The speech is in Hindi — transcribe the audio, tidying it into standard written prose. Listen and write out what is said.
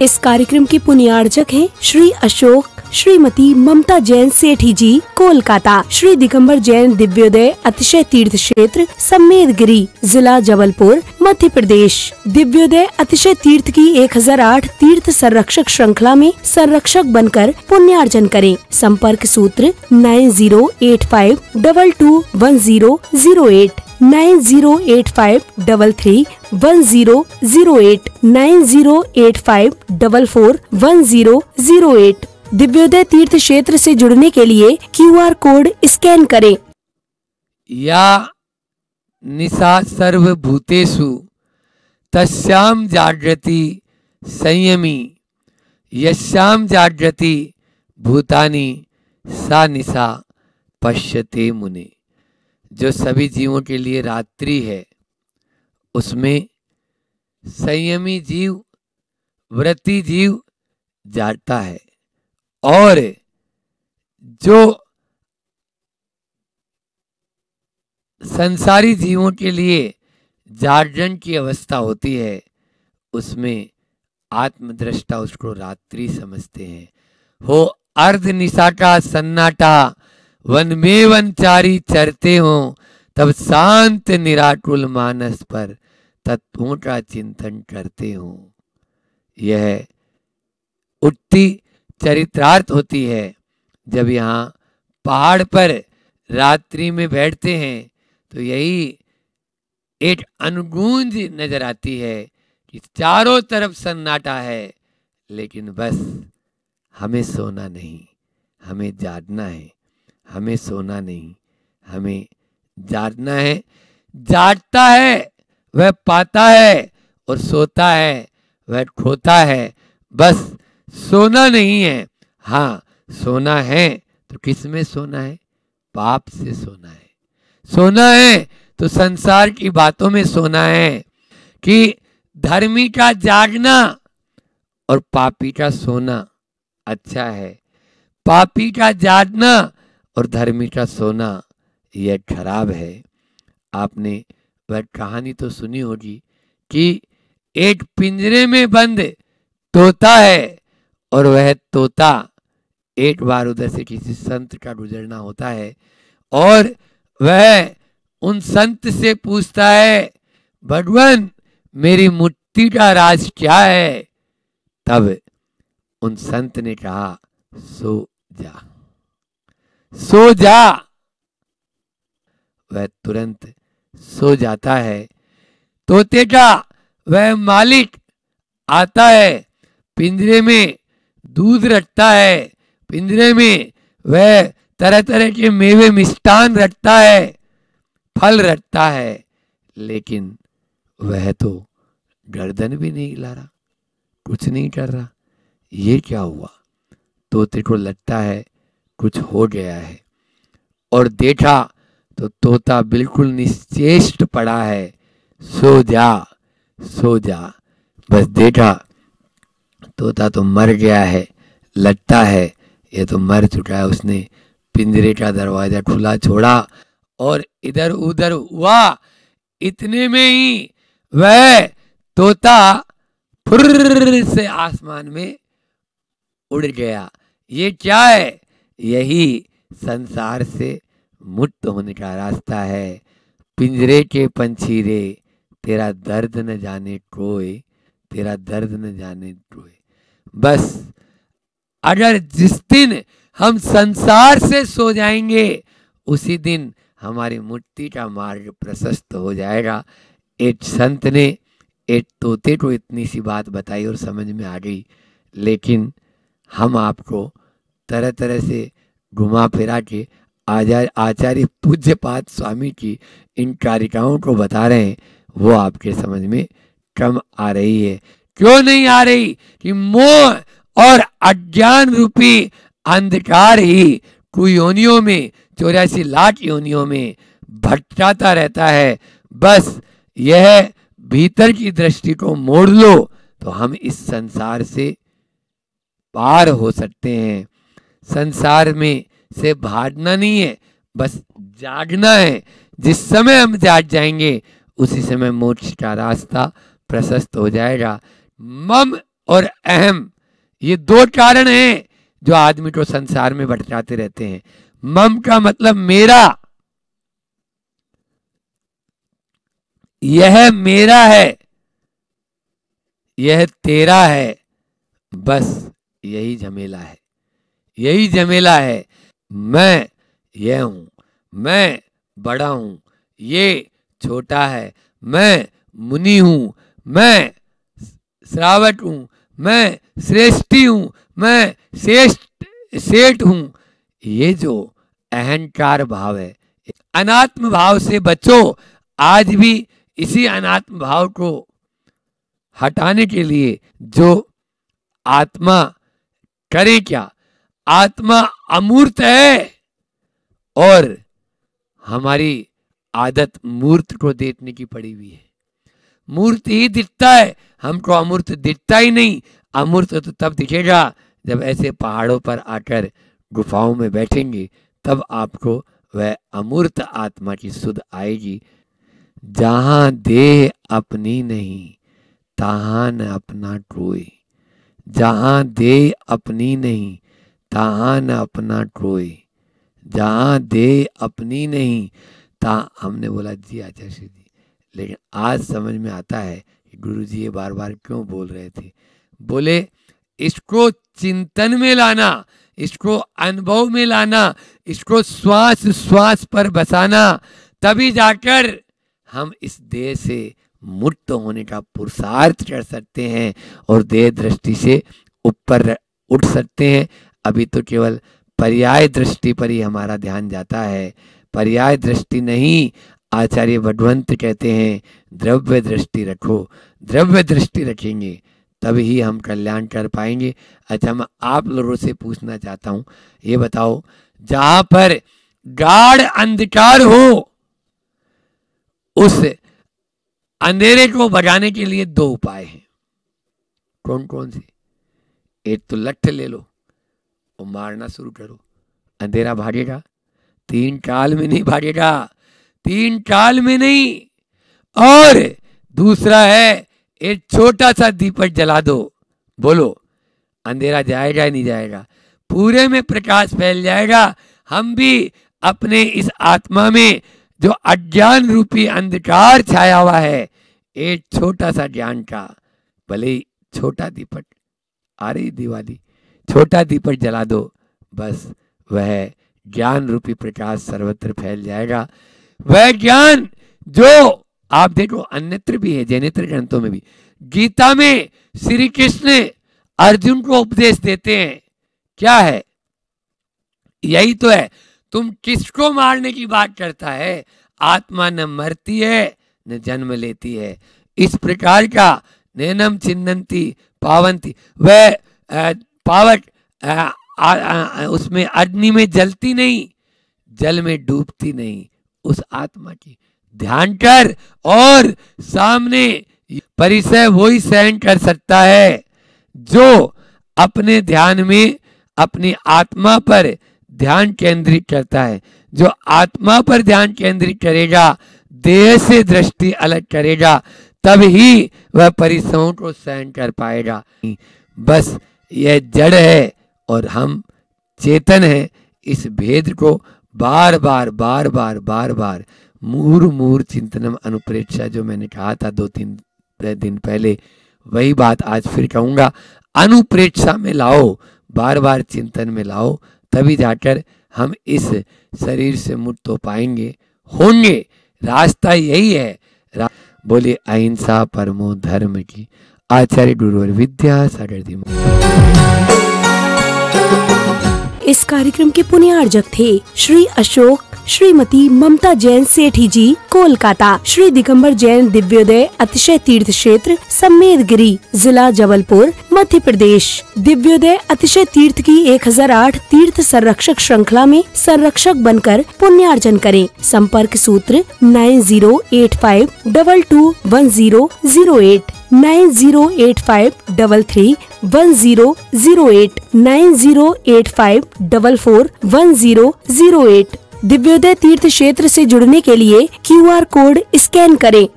इस कार्यक्रम के पुण्यार्चक हैं श्री अशोक श्रीमती ममता जैन सेठी जी, कोलकाता। श्री दिगंबर जैन दिव्योदय अतिशय तीर्थ क्षेत्र सम्मेदगिरी, जिला जबलपुर, मध्य प्रदेश। दिव्योदय अतिशय तीर्थ की 1008 तीर्थ संरक्षक श्रृंखला में संरक्षक बनकर पुण्यार्जन करें। संपर्क सूत्र 9085221008, 9085331008, 9085441008। दिव्योदय तीर्थ क्षेत्र से जुड़ने के लिए QR कोड स्कैन करें। या निशा सर्वभूतेषु तस्याम जागृति संयमी, यस्याम जागृति भूतानि सा निशा पश्यते मुने। जो सभी जीवों के लिए रात्रि है, उसमें संयमी जीव, व्रती जीव जागता है, और जो संसारी जीवों के लिए जागरण की अवस्था होती है, उसमें आत्मदृष्टा उसको रात्रि समझते हैं। हो अर्ध निशाटा सन्नाटा, वन में वनचारी चरते हो, तब शांत निराकुल मानस पर तत्वों का चिंतन करते हो। यह उठती चरित्रार्थ होती है। जब यहाँ पहाड़ पर रात्रि में बैठते हैं तो यही एक अनुगूंज नजर आती है कि चारों तरफ सन्नाटा है, लेकिन बस हमें सोना नहीं, हमें जागना है। हमें सोना नहीं, हमें जागना है। जागता है वह पाता है, और सोता है वह खोता है। बस सोना नहीं है। हाँ, सोना है तो किस में सोना है? पाप से सोना है। सोना है तो संसार की बातों में सोना है कि धर्मी का जागना और पापी का सोना अच्छा है। पापी का जागना और धर्मी का सोना यह खराब है। आपने वह कहानी तो सुनी होगी कि एक पिंजरे में बंद तोता है, और वह तोता एक बार उधर से किसी संत का गुजरना होता है, और वह उन संत से पूछता है, भगवान मेरी मुक्ति का राज क्या है? तब उन संत ने कहा, सो जा, सो जा। वह तुरंत सो जाता है। तोते का वह मालिक आता है, पिंजरे में दूध रखता है, पिंजरे में वह तरह तरह के मेवे मिष्टान रखता है, फल रखता है, लेकिन वह तो गर्दन भी नहीं हिला रहा, कुछ नहीं कर रहा। ये क्या हुआ? तोते को लगता है कुछ हो गया है, और देखा तो तोता बिल्कुल निश्चेष्ट पड़ा है। सो जा, सो जा। बस देखा तोता तो मर गया है, लगता है ये तो मर चुका है। उसने पिंजरे का दरवाजा खुला छोड़ा और इधर उधर हुआ। इतने में ही वह तोता फुर्र से आसमान में उड़ गया। ये क्या है? यही संसार से मुक्त होने का रास्ता है। पिंजरे के पंछी रे, तेरा दर्द न जाने कोई, तेरा दर्द न जाने कोई। बस अगर जिस दिन हम संसार से सो जाएंगे, उसी दिन हमारी मुक्ति का मार्ग प्रशस्त हो जाएगा। एक संत ने एक तोते को इतनी सी बात बताई और समझ में आ गई, लेकिन हम आपको तरह तरह से घुमा फिरा के आचार्य पूज्यपाद स्वामी की इन कारिकाओं को बता रहे हैं, वो आपके समझ में कम आ रही है। क्यों नहीं आ रही? कि मोह और अज्ञान रूपी अंधकार ही कुयोनियों में, 84 लाख योनियों में भटकाता रहता है। बस यह भीतर की दृष्टि को मोड़ लो तो हम इस संसार से पार हो सकते हैं। संसार में से भागना नहीं है, बस जागना है। जिस समय हम जाग जाएंगे, उसी समय मोक्ष का रास्ता प्रशस्त हो जाएगा। मम और अहम, ये दो कारण हैं जो आदमी को संसार में भटकाते रहते हैं। मम का मतलब मेरा, यह मेरा है, यह तेरा है, बस यही झमेला है, यही झमेला है। मैं यह हूं, मैं बड़ा हूं, ये छोटा है, मैं मुनि हूं, मैं श्रावक हूं, मैं श्रेष्ठी हूं, मैं सेठ हूं। ये जो अहंकार भाव है, अनात्म भाव से बचो। आज भी इसी अनात्म भाव को हटाने के लिए जो आत्मा करे क्या, आत्मा अमूर्त है और हमारी आदत मूर्त को देखने की पड़ी हुई है। मूर्त ही दिखता है, हमको अमूर्त दिखता ही नहीं। अमूर्त तो तब दिखेगा जब ऐसे पहाड़ों पर आकर गुफाओं में बैठेंगे, तब आपको वह अमूर्त आत्मा की सुध आएगी। जहां देह अपनी नहीं तहां न अपना कोई, जहां देह अपनी नहीं तहां न अपना कोई, जहां देह अपनी नहीं तहां। हमने बोला जी आचार्य जी, लेकिन आज समझ में आता है कि गुरु जी ये बार बार क्यों बोल रहे थे। बोले इसको चिंतन में लाना, इसको अनुभव में लाना, इसको श्वास श्वास पर बसाना, तभी जाकर हम इस देह से मुक्त होने का पुरुषार्थ कर सकते हैं और देह दृष्टि से ऊपर उठ सकते हैं। अभी तो केवल पर्याय दृष्टि पर ही हमारा ध्यान जाता है, पर्याय दृष्टि नहीं। आचार्य भगवंत कहते हैं द्रव्य दृष्टि रखो, द्रव्य दृष्टि रखेंगे तब ही हम कल्याण कर पाएंगे। अच्छा, मैं आप लोगों से पूछना चाहता हूं, ये बताओ, जहां पर गाढ़ अंधकार हो उस अंधेरे को भगाने के लिए दो उपाय हैं। कौन कौन से? एक तो लठ ले लो और मारना शुरू करो, अंधेरा भागेगा। 3 काल में नहीं भागेगा, 3 काल में नहीं। और दूसरा है एक छोटा सा दीपक जला दो, बोलो अंधेरा जाएगा ही नहीं जाएगा, पूरे में प्रकाश फैल जाएगा। हम भी अपने इस आत्मा में जो अज्ञान रूपी अंधकार छाया हुआ है, एक छोटा सा ज्ञान का, भले ही छोटा दीपक, आ रही दिवाली, छोटा दीपक जला दो, बस वह ज्ञान रूपी प्रकाश सर्वत्र फैल जाएगा। वह ज्ञान जो आप देखो अन्यत्र भी है, जैनेत्र ग्रंथों में भी। गीता में श्री कृष्ण अर्जुन को उपदेश देते हैं, क्या है? यही तो है, तुम किसको मारने की बात करता है? आत्मा न मरती है न जन्म लेती है। इस प्रकार का नैनम छिन्नंती पावंती, वह पावक उसमें अग्नि में जलती नहीं, जल में डूबती नहीं। उस आत्मा की ध्यान कर, और सामने परिचय वही सहन कर सकता है जो अपने ध्यान में अपनी आत्मा पर ध्यान केंद्रित करता है। जो आत्मा पर ध्यान केंद्रित करेगा, देह से दृष्टि अलग करेगा, तब ही वह परिसरों को सहन कर पाएगा। बस यह जड़ है और हम चेतन हैं। इस भेद को बार बार बार बार बार बार मुहुर्मुहुः चिंतनम अनुप्रेक्षा, जो मैंने कहा था 2-3 दिन पहले, वही बात आज फिर कहूँगा। अनुप्रेक्षा में लाओ, बार बार चिंतन में लाओ, तभी जाकर हम इस शरीर से मुक्त हो पाएंगे, होंगे। रास्ता यही है। बोले अहिंसा परमो धर्म की। आचार्य गुरुवर विद्यासागर दी। इस कार्यक्रम के पुण्यार्जक थे श्री अशोक श्रीमती ममता जैन सेठी जी, कोलकाता। श्री दिगंबर जैन दिव्योदय अतिशय तीर्थ क्षेत्र सम्मेदगिरी, जिला जबलपुर, मध्य प्रदेश। दिव्योदय अतिशय तीर्थ की 1008 तीर्थ संरक्षक श्रृंखला में संरक्षक बनकर पुण्यार्जन करें। संपर्क सूत्र 9085221008, 9085331008, 9085441008। दिव्योदय तीर्थ क्षेत्र से जुड़ने के लिए QR कोड स्कैन करें।